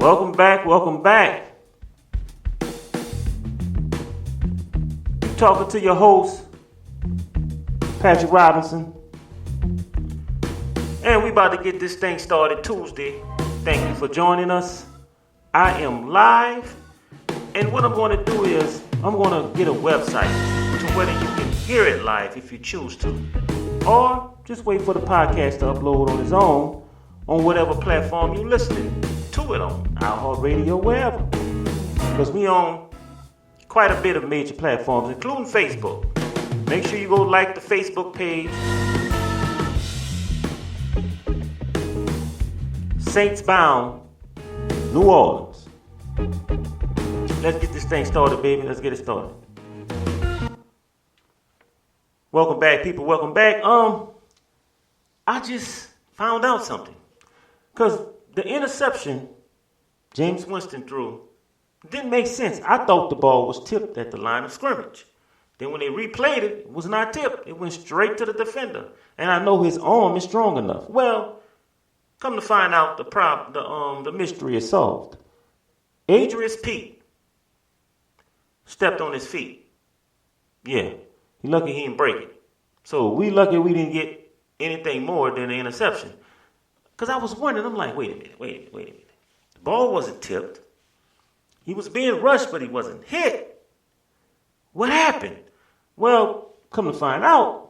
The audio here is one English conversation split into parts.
Welcome back. Talking to your host, Patrick Robinson. And we about to get this thing started Tuesday. Thank you for joining us. I am live. And what I'm going to do is, I'm going to get a website to whether you can hear it live if you choose to. Or just wait for the podcast to upload on its own on whatever platform you're listening to it on. iHeartRadio, wherever. Because we own quite a bit of major platforms, including Facebook. Make sure you go like the Facebook page. Saints Bound, New Orleans. Let's get this thing started, baby. Let's get it started. Welcome back, people. Welcome back. I just found out something. Because the interception Jameis Winston threw didn't make sense. I thought the ball was tipped at the line of scrimmage. Then when they replayed it, it was not tipped. It went straight to the defender. And I know his arm is strong enough. Well, come to find out, the mystery is solved. Adrian Pete stepped on his feet. Yeah, he lucky he didn't break it. So we lucky we didn't get anything more than an interception. Because I was wondering, I'm like, wait a minute. The ball wasn't tipped. He was being rushed, but he wasn't hit. What happened? Well, come to find out,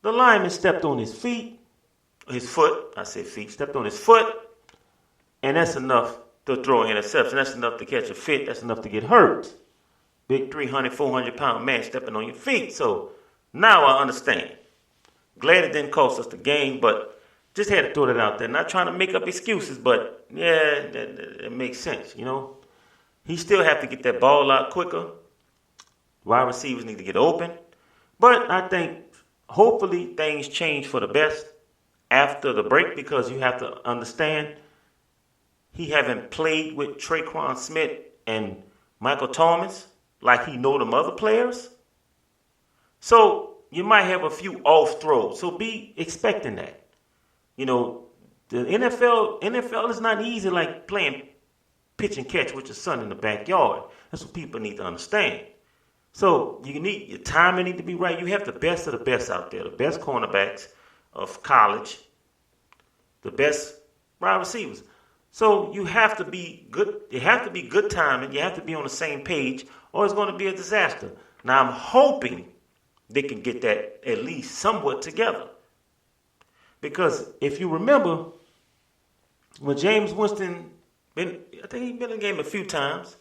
the lineman stepped on his foot, stepped on his foot, and that's enough to throw an interception. That's enough to catch a fit. That's enough to get hurt. Big 300, 400-pound man stepping on your feet. So now I understand. Glad it didn't cost us the game, but just had to throw that out there. Not trying to make up excuses, but yeah, it makes sense, you know. He still have to get that ball out quicker. Wide receivers need to get open. But I think hopefully things change for the best after the break, because you have to understand he haven't played with Traquan Smith and Michael Thomas like he know them other players. So you might have a few off throws. So be expecting that. You know, the NFL is not easy like playing pitch and catch with your son in the backyard. That's what people need to understand. So your timing need to be right. You have the best of the best out there, the best cornerbacks of college, the best wide receivers. So you have to be good. You have to be good timing. You have to be on the same page, or it's going to be a disaster. Now I'm hoping they can get that at least somewhat together. Because if you remember, when Jameis Winston, I think he's been in the game a few times.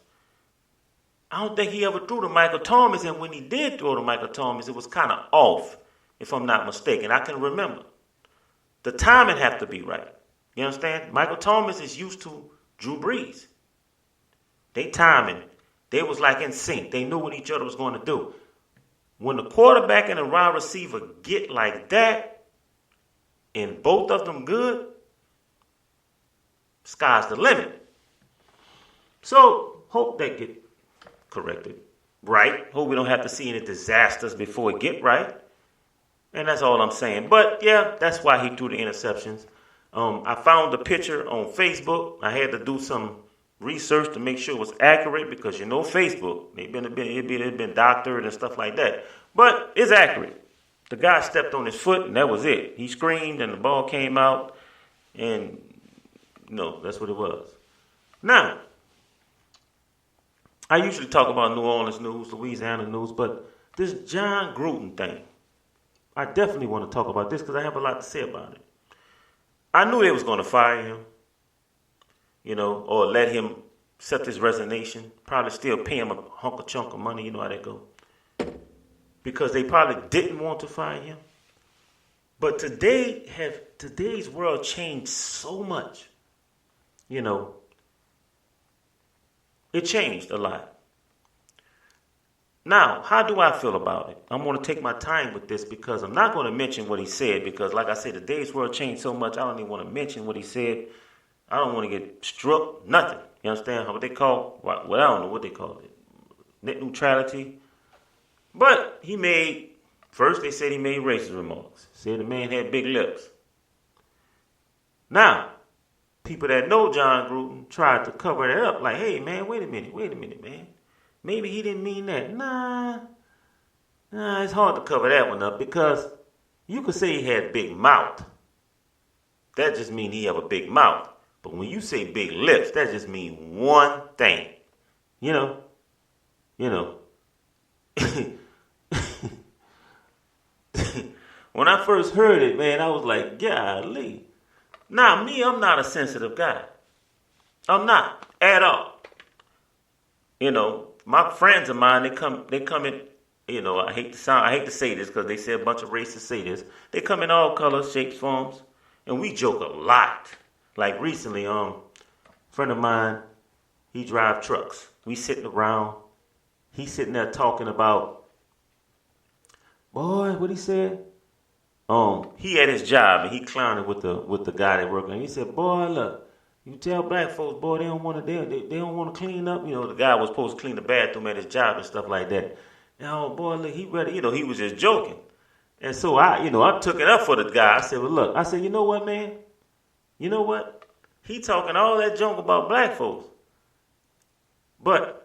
I don't think he ever threw to Michael Thomas, and when he did throw to Michael Thomas, it was kind of off, if I'm not mistaken. I can remember. The timing have to be right. You understand? Michael Thomas is used to Drew Brees. They timing. They was like in sync. They knew what each other was going to do. When the quarterback and the wide receiver get like that, and both of them good, sky's the limit. So, hope they get corrected right. Hope we don't have to see any disasters before it get right. And that's all I'm saying. But, yeah, that's why he threw the interceptions. I found the picture on Facebook. I had to do some research to make sure it was accurate because, you know, Facebook, it's been doctored and stuff like that. But it's accurate. The guy stepped on his foot, and that was it. He screamed, and the ball came out, and, that's what it was. Now, I usually talk about New Orleans news, Louisiana news, but this John Gruden thing, I definitely want to talk about this because I have a lot to say about it. I knew they was going to fire him, or let him accept his resignation, probably still pay him a chunk of money, you know how that go. Because they probably didn't want to fire him. But today's world changed so much. It changed a lot. Now, how do I feel about it? I'm going to take my time with this because I'm not going to mention what he said because, like I said, today's world changed so much, I don't even want to mention what he said. I don't want to get struck, nothing. You understand what they call, I don't know what they call it, net neutrality. But first they said he made racist remarks. Said the man had big lips. Now, people that know John Gruden tried to cover it up. Like, hey, man, wait a minute, man. Maybe he didn't mean that. Nah, it's hard to cover that one up because you could say he had a big mouth. That just means he have a big mouth. But when you say big lips, that just means one thing. You know. When I first heard it, man, I was like, golly. Now, me, I'm not a sensitive guy. I'm not at all. My friends of mine, they come in, I hate to say this because they say a bunch of racists say this. They come in all colors, shapes, forms, and we joke a lot. Like recently, a friend of mine, he drive trucks. We sitting around, he's sitting there talking about, boy, what he said? He at his job and he clowning with the guy that working. He said, boy, look, you tell black folks, boy, they don't want to clean up. The guy was supposed to clean the bathroom at his job and stuff like that. Boy, look, he ready. He was just joking. And so I took it up for the guy. I said, well, look, you know what, man? You know what? He talking all that junk about black folks. But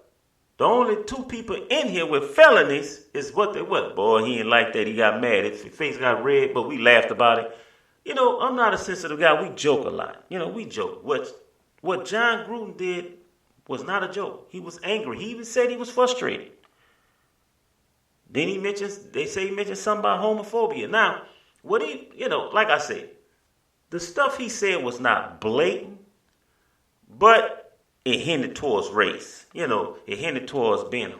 the only two people in here with felonies is what they what. Boy, he ain't like that. He got mad. His face got red, but we laughed about it. I'm not a sensitive guy. We joke a lot. We joke. What John Gruden did was not a joke. He was angry. He even said he was frustrated. Then he mentions something about homophobia. Now, what like I said, the stuff he said was not blatant, but it hinted towards race. It hinted towards being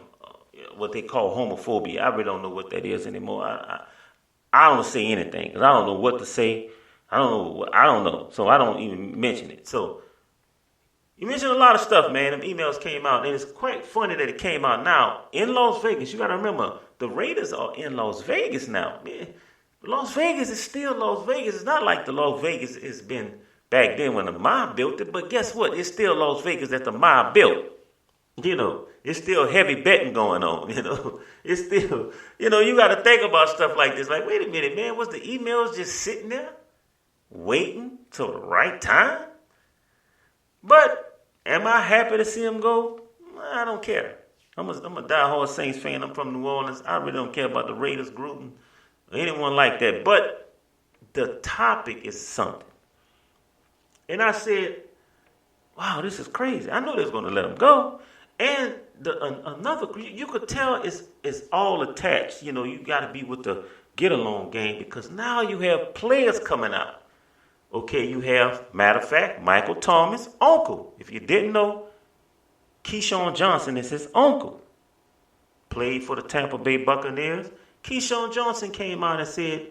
what they call homophobia. I really don't know what that is anymore. I don't say anything because I don't know what to say. I don't know. So I don't even mention it. So you mentioned a lot of stuff, man. Them emails came out, and it's quite funny that it came out now in Las Vegas. You got to remember, the Raiders are in Las Vegas now. Man, Las Vegas is still Las Vegas. It's not like the Las Vegas has been back then when the mob built it, but guess what? It's still Las Vegas that the mob built. It's still heavy betting going on. It's still, you got to think about stuff like this. Like, wait a minute, man, was the emails just sitting there waiting till the right time? But am I happy to see him go? I don't care. I'm a diehard Saints fan. I'm from New Orleans. I really don't care about the Raiders, Gruden, or anyone like that. But the topic is something. And I said, wow, this is crazy. I knew they was going to let him go. And you could tell it's all attached. You got to be with the get-along game because now you have players coming out. Okay, you have, matter of fact, Michael Thomas' uncle. If you didn't know, Keyshawn Johnson is his uncle. Played for the Tampa Bay Buccaneers. Keyshawn Johnson came out and said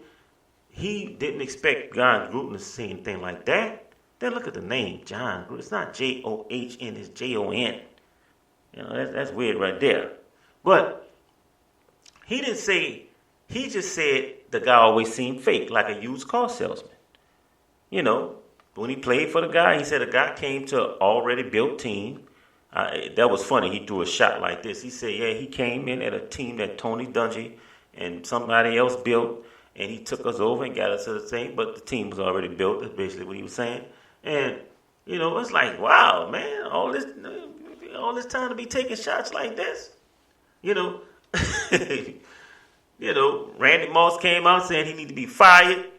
he didn't expect John Gruden to say anything like that. Then look at the name, John Gruden. It's not John, it's Jon. That's weird right there. But he didn't say, he just said the guy always seemed fake, like a used car salesman. When he played for the guy, he said the guy came to an already built team. That was funny. He threw a shot like this. He said, yeah, he came in at a team that Tony Dungy and somebody else built, and he took us over and got us to the team, but the team was already built. That's basically what he was saying. And, it's like, wow, man, all this time to be taking shots like this. Randy Moss came out saying he need to be fired.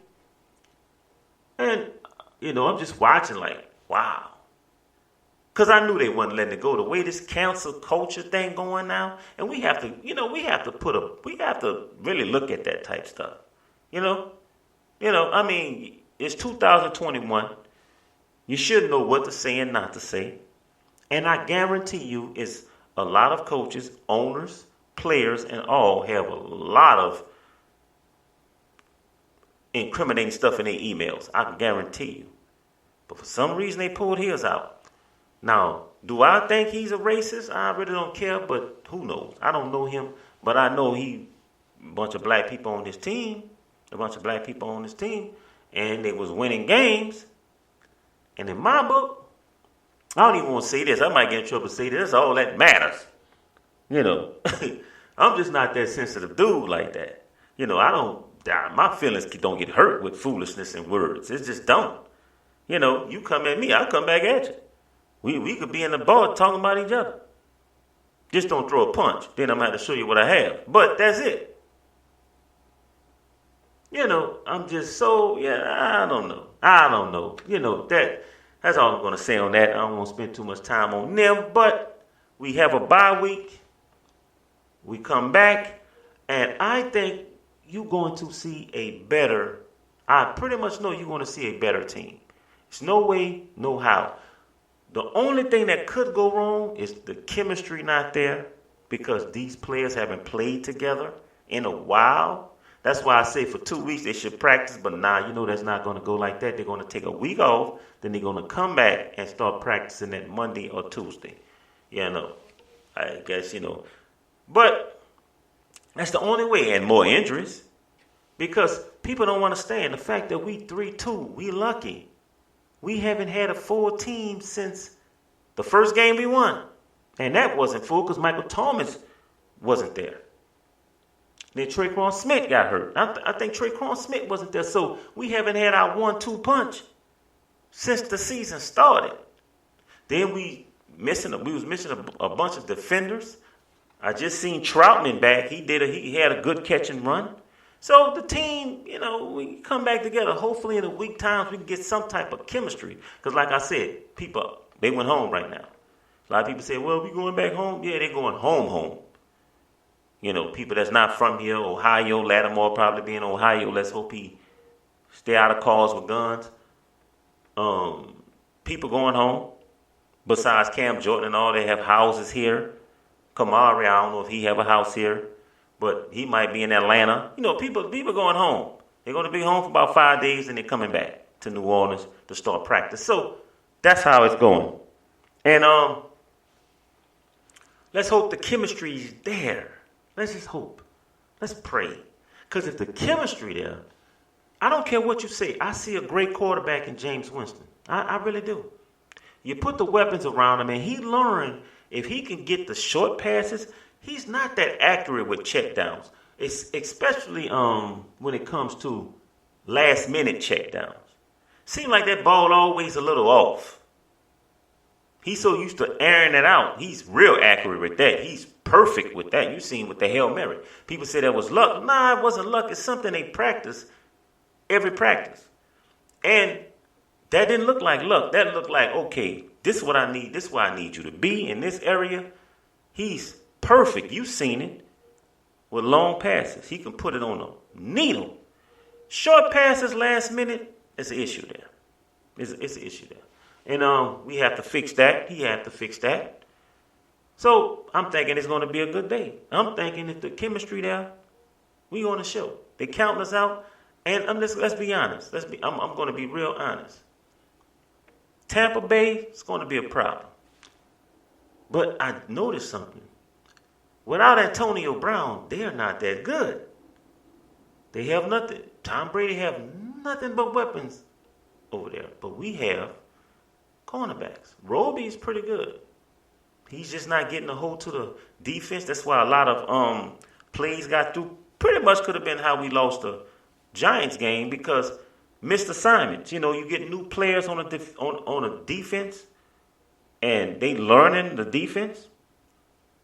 And, I'm just watching like, wow. Because I knew they wasn't letting it go. The way this cancel culture thing going now, and we have to really look at that type stuff. It's 2021. You should know what to say and not to say. And I guarantee you it's a lot of coaches, owners, players, and all have a lot of incriminating stuff in their emails. I can guarantee you. But for some reason, they pulled his out. Now, do I think he's a racist? I really don't care, but who knows? I don't know him, but I know a bunch of black people on his team, and they was winning games. And in my book, I don't even want to say this. I might get in trouble to say this. That's all that matters. I'm just not that sensitive dude like that. My feelings don't get hurt with foolishness and words. It just don't. You come at me, I come back at you. We could be in the bar talking about each other. Just don't throw a punch. Then I'm going to have to show you what I have. But that's it. I'm just so, I don't know. That's all I'm going to say on that. I don't want to spend too much time on them. But we have a bye week. We come back. And I think you're going to see I pretty much know you're going to see a better team. There's no way, no how. The only thing that could go wrong is the chemistry not there because these players haven't played together in a while. That's why I say for 2 weeks they should practice, but that's not going to go like that. They're going to take a week off, then they're going to come back and start practicing that Monday or Tuesday. I guess, But that's the only way, and more injuries. Because people don't understand the fact that we 3-2, we lucky. We haven't had a full team since the first game we won. And that wasn't full because Michael Thomas wasn't there. Then Traquan Smith got hurt. I think Traquan Smith wasn't there. So we haven't had our 1-2 punch since the season started. Then we was missing a bunch of defenders. I just seen Troutman back. He had a good catch and run. So the team, we come back together. Hopefully in a week times we can get some type of chemistry. Because like I said, people, they went home right now. A lot of people say, well, we going back home? Yeah, they're going home. People that's not from here, Ohio, Lattimore probably being Ohio. Let's hope he stay out of cars with guns. People going home. Besides Cam Jordan and all, they have houses here. Kamari, I don't know if he have a house here, but he might be in Atlanta. People going home. They're going to be home for about 5 days, and they're coming back to New Orleans to start practice. So that's how it's going. And let's hope the chemistry is there. Let's just hope. Let's pray. Because if the chemistry there, I don't care what you say. I see a great quarterback in Jameis Winston. I really do. You put the weapons around him, and he learned if he can get the short passes, he's not that accurate with checkdowns. It's especially when it comes to last-minute checkdowns. Seems like that ball always a little off. He's so used to airing it out. He's real accurate with that. He's perfect with that. You seen with the Hail Mary. People say that was luck. Nah, it wasn't luck. It's something they practice every practice. And that didn't look like luck. That looked like, okay, this is what I need. This is where I need you to be in this area. He's perfect. You've seen it with long passes. He can put it on a needle. Short passes last minute, it's an issue there. It's an issue there. And we have to fix that. He had to fix that. So I'm thinking it's going to be a good day. I'm thinking if the chemistry there, we going to show. They counting us out. And let's be honest. I'm going to be real honest. Tampa Bay is going to be a problem. But I noticed something. Without Antonio Brown, they are not that good. They have nothing. Tom Brady have nothing but weapons over there. But we have cornerbacks. Roby is pretty good. He's just not getting a hold to the defense. That's why a lot of plays got through. Pretty much could have been how we lost the Giants game because missed assignments. You get new players on a defense, and they learning the defense.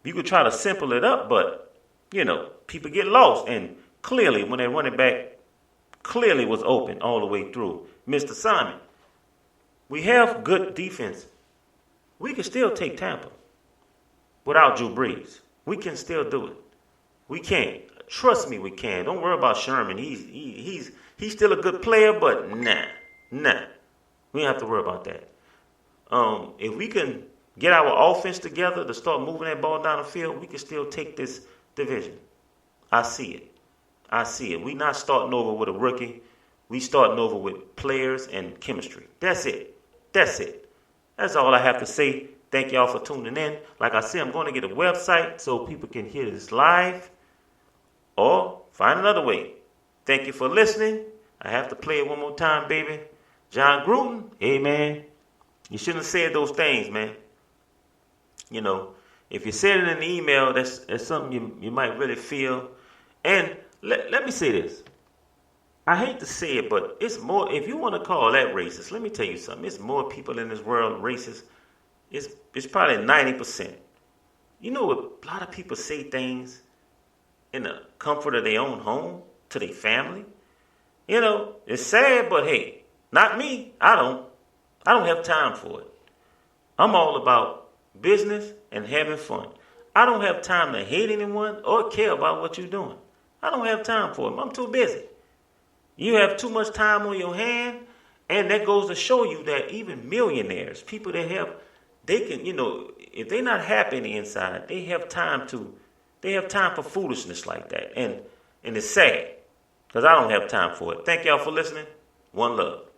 You could try to simple it up, but people get lost. And clearly, when they run it back, clearly was open all the way through. Missed assignment. We have good defense. We can still take Tampa without Drew Brees. We can still do it. We can. Trust me, we can. Don't worry about Sherman. He's still a good player, but nah. We don't have to worry about that. If we can get our offense together to start moving that ball down the field, we can still take this division. I see it. We not starting over with a rookie. We starting over with players and chemistry. That's it. That's all I have to say. Thank y'all for tuning in. Like I said, I'm going to get a website so people can hear this live or find another way. Thank you for listening. I have to play it one more time, baby. John Gruden, hey, man, you shouldn't have said those things, man. If you said it in the email, that's something you might really feel. And let me say this. I hate to say it, but it's more, if you want to call that racist, let me tell you something. It's more people in this world racist. It's probably 90%. You know what? A lot of people say things in the comfort of their own home to their family. You know, it's sad, but hey, not me. I don't have time for it. I'm all about business and having fun. I don't have time to hate anyone or care about what you're doing. I don't have time for it. I'm too busy. You have too much time on your hand, and that goes to show you that even millionaires, people that have, they can, you know, if they're not happy in the inside, they have time for foolishness like that. And it's sad, because I don't have time for it. Thank y'all for listening. One love.